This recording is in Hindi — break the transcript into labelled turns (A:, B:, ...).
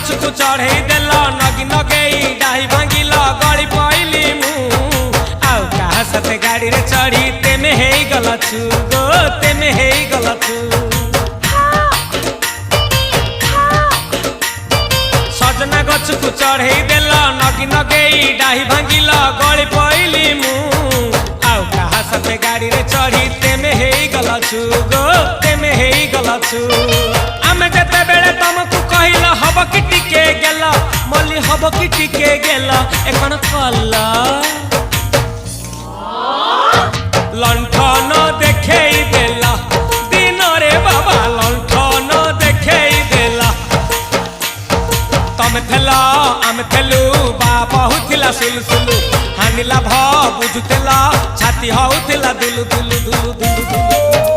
A: गछकु चढ़े देल नगी नगेई डाही भांगिल गली पइली मु आउ कहा साथे गाड़ी रे चढ़ी तेमे हेई गलछु गो तेमे हेई गलछु सजना गछकु चढ़े देल नगी नगेई डाही भांगिल गली पइली मु आउ कहा साथे गाड़ी रे चढ़ी तेमे हेई गलछु गो तेमे हेई गलछु आमे जते बेले तुमको कहिल हब कि टिके गेल मल्ली हब कि टिके गेल एकन कल्ला लंठन देखेई देला दिन रे बाबा लंठन देखेई देला तमे थेला आमे थेलु बाबा हुथिला सुलसुलु हानिला भ बुझुतेला छाती हउथिला दुलु दुलु दुलु दुलु दुलु